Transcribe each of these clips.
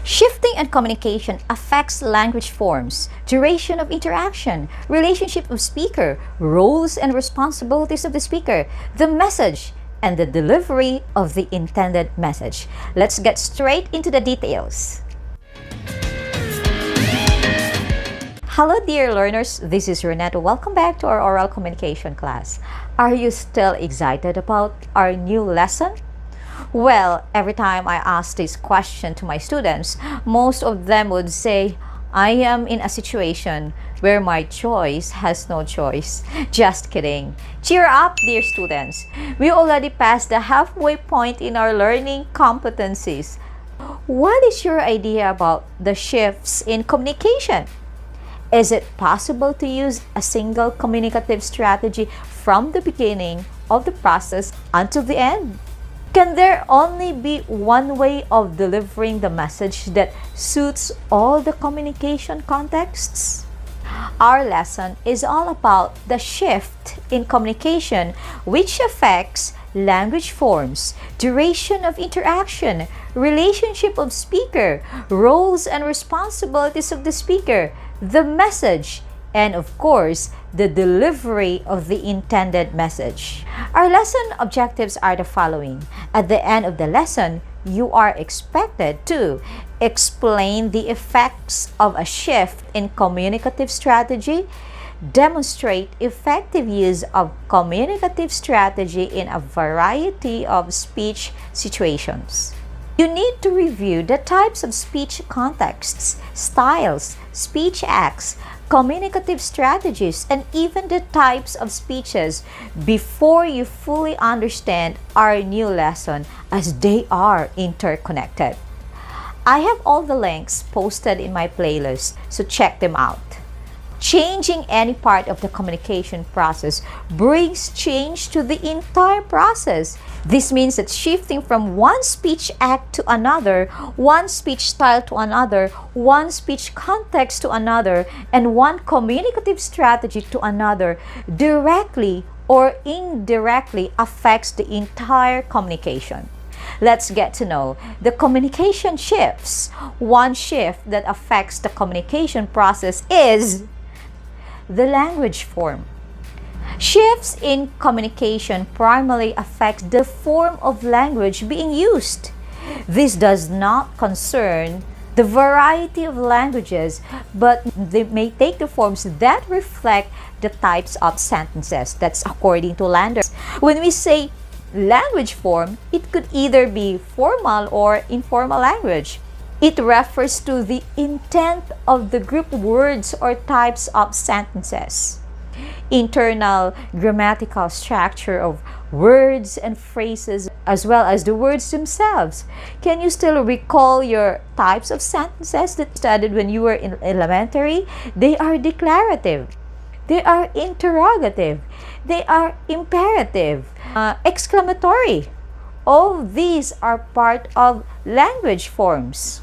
Shifting in communication affects language forms, duration of interaction, relationship of speaker, roles and responsibilities of the speaker, the message, and the delivery of the intended message. Let's get straight into the details. Hello dear learners, this is Renata. Welcome back to our oral communication class. Are you still excited about our new lesson? Well, every time I ask this question to my students, most of them would say, I am in a situation where my choice has no choice. Just kidding. Cheer up, dear students. We already passed the halfway point in our learning competencies. What is your idea about the shifts in communication? Is it possible to use a single communicative strategy from the beginning of the process until the end? Can there only be one way of delivering the message that suits all the communication contexts? Our lesson is all about the shift in communication which affects language forms, duration of interaction, relationship of speaker, roles and responsibilities of the speaker, the message, and of course, the delivery of the intended message. Our lesson objectives are the following. At the end of the lesson, you are expected to explain the effects of a shift in communicative strategy, demonstrate effective use of communicative strategy in a variety of speech situations. You need to review the types of speech contexts, styles, speech acts, communicative strategies, and even the types of speeches before you fully understand our new lesson as they are interconnected. I have all the links posted in my playlist, so check them out. Changing any part of the communication process brings change to the entire process. This means that shifting from one speech act to another, one speech style to another, one speech context to another, and one communicative strategy to another directly or indirectly affects the entire communication. Let's get to know the communication shifts. One shift that affects the communication process is the language form. Shifts in communication primarily affect the form of language being used. This does not concern the variety of languages, but they may take the forms that reflect the types of sentences. That's according to Landers. When we say language form, it could either be formal or informal language. It refers to the intent of the group words or types of sentences. Internal grammatical structure of words and phrases, as well as the words themselves. Can you still recall your types of sentences that you studied when you were in elementary? They are declarative. They are interrogative. They are imperative, exclamatory. All these are part of language forms.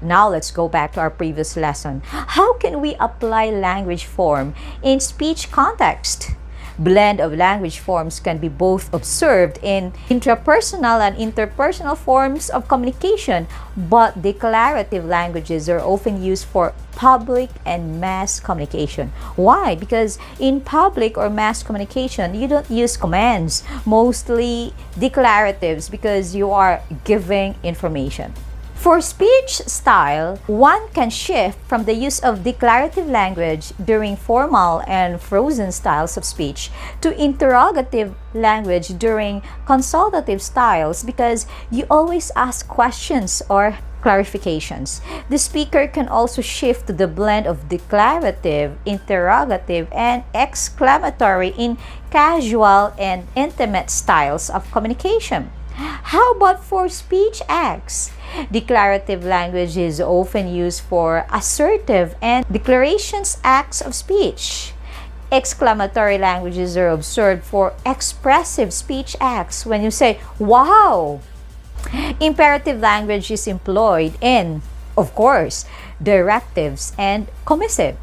Now let's go back to our previous lesson. How can we apply language form in speech context? Blend of language forms can be both observed in intrapersonal and interpersonal forms of communication, but declarative languages are often used for public and mass communication. Why? Because in public or mass communication, you don't use commands, mostly declaratives, because you are giving information. For speech style, one can shift from the use of declarative language during formal and frozen styles of speech to interrogative language during consultative styles because you always ask questions or clarifications. The speaker can also shift to the blend of declarative, interrogative, and exclamatory in casual and intimate styles of communication. How about for speech acts? Declarative language is often used for assertive and declarations acts of speech. Exclamatory languages are observed for expressive speech acts when you say, wow! Imperative language is employed in, of course, directives and commissive.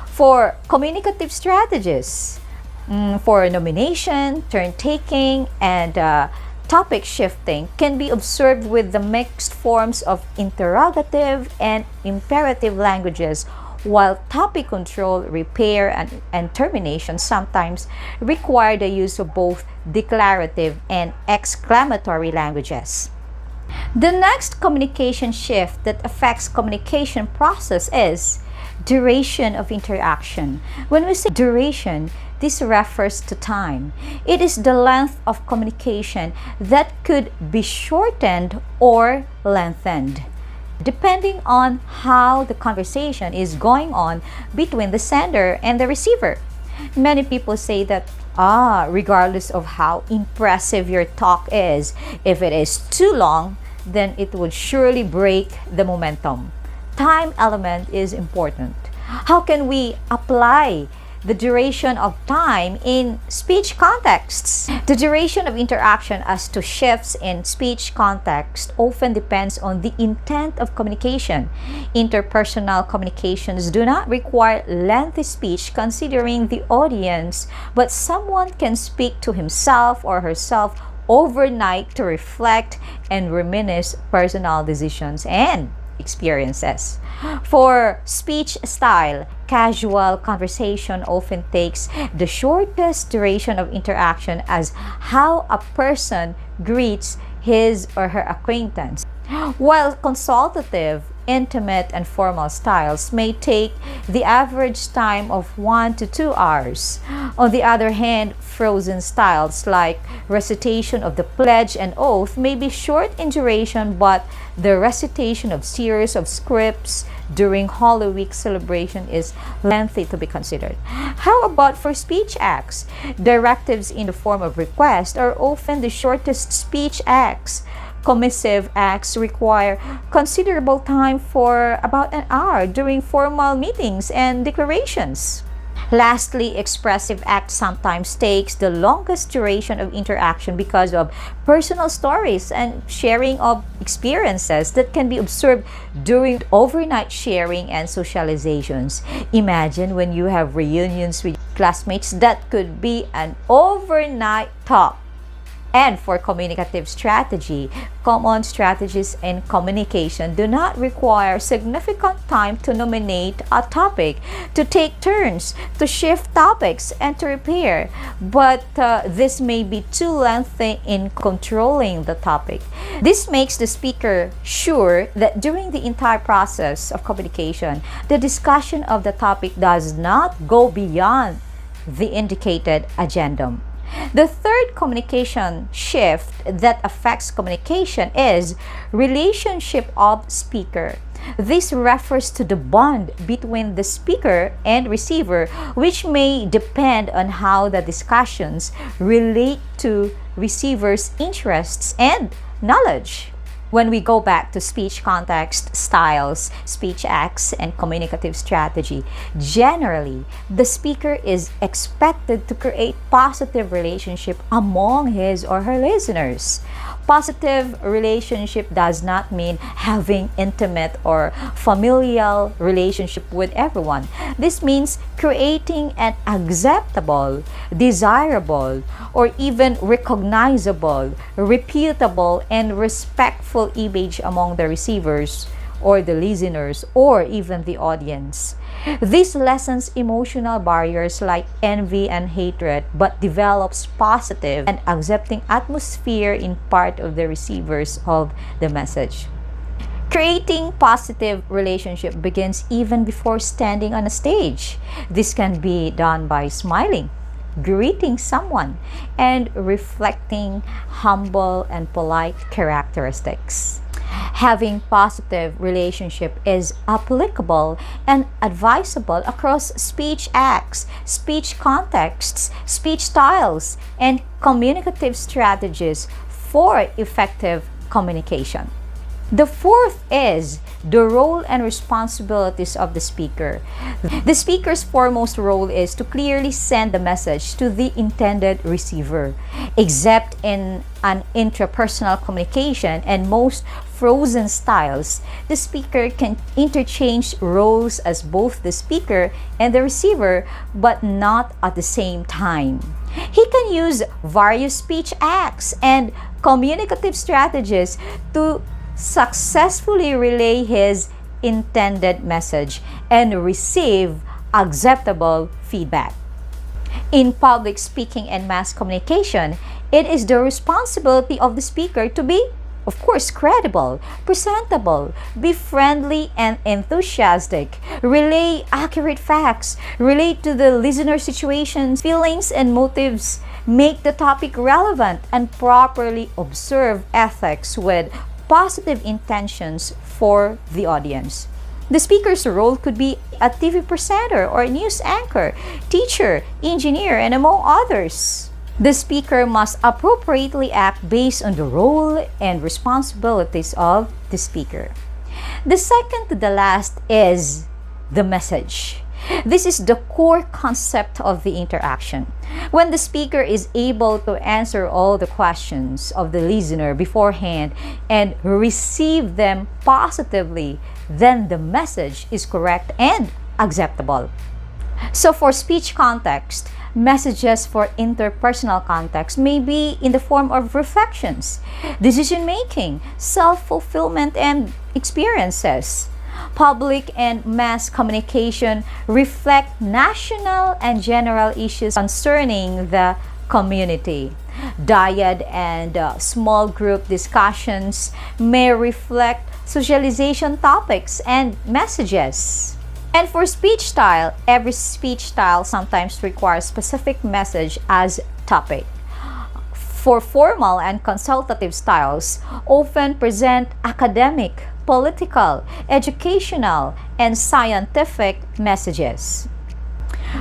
For communicative strategies, for nomination, turn-taking, and Topic shifting can be observed with the mixed forms of interrogative and imperative languages, while topic control, repair, and termination sometimes require the use of both declarative and exclamatory languages. The next communication shift that affects communication process is duration of interaction. When we say duration, this refers to time. It is the length of communication that could be shortened or lengthened, depending on how the conversation is going on between the sender and the receiver. Many people say that, regardless of how impressive your talk is, if it is too long, then it would surely break the momentum. Time element is important. How can we apply the duration of time in speech contexts? The duration of interaction as to shifts in speech context often depends on the intent of communication. Interpersonal communications do not require lengthy speech considering the audience, but someone can speak to himself or herself overnight to reflect and reminisce personal decisions and experiences. For speech style, casual conversation often takes the shortest duration of interaction as how a person greets his or her acquaintance, while consultative, intimate, and formal styles may take the average time of 1 to 2 hours. On the other hand, frozen styles like recitation of the pledge and oath may be short in duration, but the recitation of series of scripts during Holy Week celebration is lengthy to be considered. How about for speech acts? Directives in the form of request are often the shortest speech acts. Commissive acts require considerable time for about an hour during formal meetings and declarations. Lastly, expressive act sometimes takes the longest duration of interaction because of personal stories and sharing of experiences that can be observed during overnight sharing and socializations. Imagine when you have reunions with classmates, that could be an overnight talk. And for communicative strategy, common strategies in communication do not require significant time to nominate a topic, to take turns, to shift topics, and to repair. But this may be too lengthy in controlling the topic. This makes the speaker sure that during the entire process of communication, the discussion of the topic does not go beyond the indicated agendum. The third communication shift that affects communication is relationship of speaker. This refers to the bond between the speaker and receiver, which may depend on how the discussions relate to receiver's interests and knowledge. When we go back to speech context, styles, speech acts, and communicative strategy, generally, the speaker is expected to create positive relationship among his or her listeners. Positive relationship does not mean having intimate or familial relationship with everyone. This means creating an acceptable, desirable, or even recognizable, reputable, and respectful image among the receivers or the listeners or even the audience. This lessens emotional barriers like envy and hatred, but develops positive and accepting atmosphere in part of the receivers of the message. Creating positive relationship begins even before standing on a stage. This can be done by smiling, greeting someone, and reflecting humble and polite characteristics. Having positive relationship is applicable and advisable across speech acts, speech contexts, speech styles, and communicative strategies for effective communication. The fourth is the role and responsibilities of the speaker. The speaker's foremost role is to clearly send the message to the intended receiver. Except in an intrapersonal communication and most frozen styles, the speaker can interchange roles as both the speaker and the receiver, but not at the same time. He can use various speech acts and communicative strategies to successfully relay his intended message and receive acceptable feedback. In public speaking and mass communication, it is the responsibility of the speaker to be, of course, credible, presentable, be friendly and enthusiastic, relay accurate facts, relate to the listener's situations, feelings, and motives, make the topic relevant, and properly observe ethics with positive intentions for the audience. The speaker's role could be a TV presenter or news anchor, teacher, engineer, and among others. The speaker must appropriately act based on the role and responsibilities of the speaker. The second to the last is the message. This is the core concept of the interaction. When the speaker is able to answer all the questions of the listener beforehand and receive them positively, then the message is correct and acceptable. So for speech context, messages for interpersonal context may be in the form of reflections, decision-making, self-fulfillment, and experiences. Public and mass communication reflect national and general issues concerning the community. Dyad and small group discussions may reflect socialization topics and messages. And for speech style, every speech style sometimes requires specific message as topic. For formal and consultative styles, often present academic, political, educational, and scientific messages.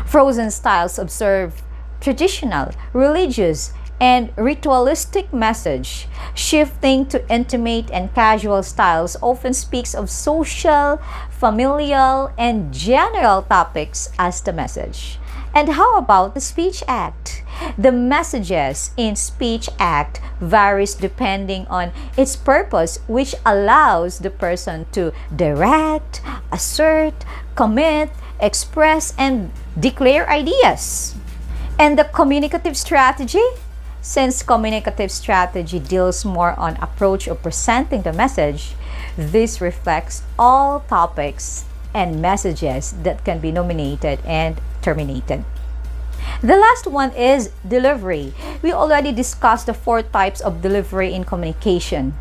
Frozen styles observe traditional, religious, and ritualistic message. Shifting to intimate and casual styles often speaks of social, familial, and general topics as the message. And how about the speech act? The messages in speech act varies depending on its purpose, which allows the person to direct, assert, commit, express, and declare ideas. And the communicative strategy? Since communicative strategy deals more on approach of presenting the message, this reflects all topics and messages that can be nominated and terminated. The last one is delivery. We already discussed the 4 types of delivery in communication.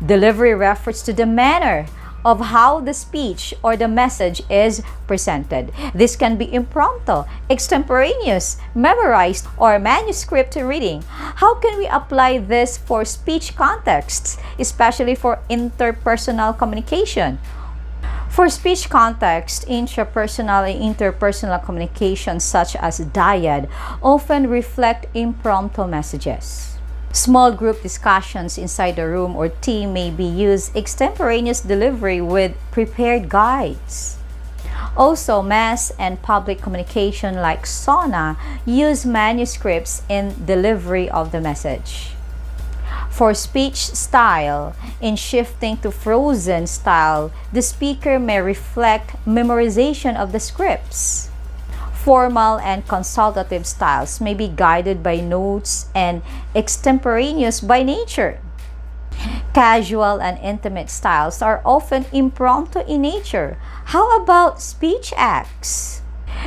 Delivery refers to the manner of how the speech or the message is presented. This can be impromptu, extemporaneous, memorized, or manuscript reading. How can we apply this for speech contexts, especially for interpersonal communication? For speech context, intrapersonal and interpersonal communication such as dyad often reflect impromptu messages. Small group discussions inside the room or team may be used extemporaneous delivery with prepared guides. Also, mass and public communication like sauna use manuscripts in delivery of the message. For speech style, in shifting to frozen style, the speaker may reflect memorization of the scripts. Formal and consultative styles may be guided by notes and extemporaneous by nature. Casual and intimate styles are often impromptu in nature. How about speech acts?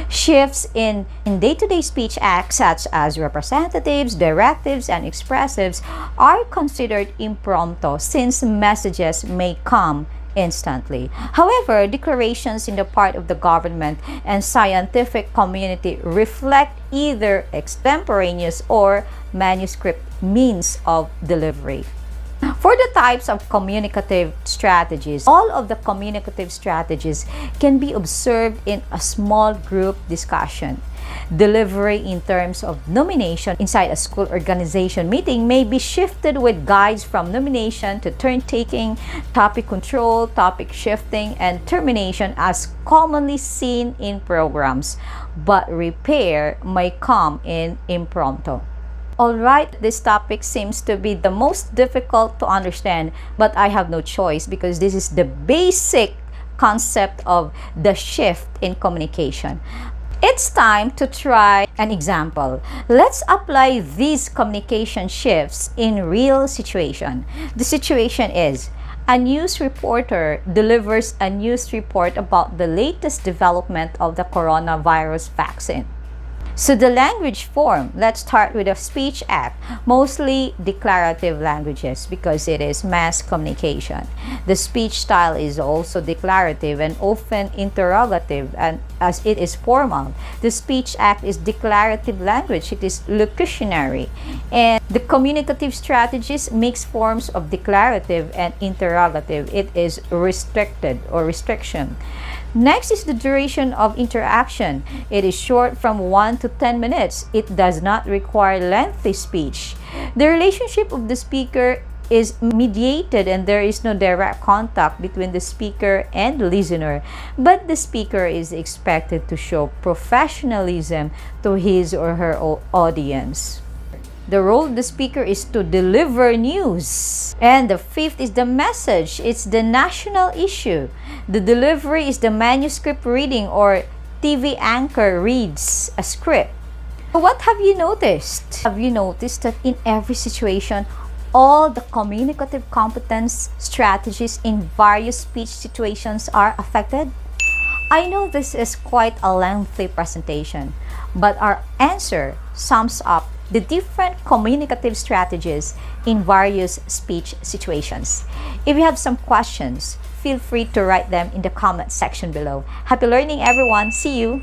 Shifts in day-to-day speech acts such as representatives, directives, and expressives are considered impromptu since messages may come instantly. However, declarations in the part of the government and scientific community reflect either extemporaneous or manuscript means of delivery. For the types of communicative strategies, all of the communicative strategies can be observed in a small group discussion. Delivery in terms of nomination inside a school organization meeting may be shifted with guides from nomination to turn-taking, topic control, topic shifting, and termination as commonly seen in programs, but repair may come in impromptu. Alright, this topic seems to be the most difficult to understand, but I have no choice because this is the basic concept of the shift in communication. It's time to try an example. Let's apply these communication shifts in real situation. The situation is a news reporter delivers a news report about the latest development of the coronavirus vaccine. So the language form, let's start with a speech act, mostly declarative languages because it is mass communication. The speech style is also declarative and often interrogative, and as it is formal. The speech act is declarative language, it is locutionary. And the communicative strategies mix forms of declarative and interrogative. It is restricted or restriction. Next is the duration of interaction. It is short from 1 to 10 minutes. It does not require lengthy speech. The relationship of the speaker is mediated and there is no direct contact between the speaker and the listener, but the speaker is expected to show professionalism to his or her audience. The role of the speaker is to deliver news. And the fifth is the message. It's the national issue. The delivery is the manuscript reading or TV anchor reads a script. What have you noticed? Have you noticed that in every situation, all the communicative competence strategies in various speech situations are affected? I know this is quite a lengthy presentation, but our answer sums up the different communicative strategies in various speech situations. If you have some questions, feel free to write them in the comment section below. Happy learning, everyone. See you!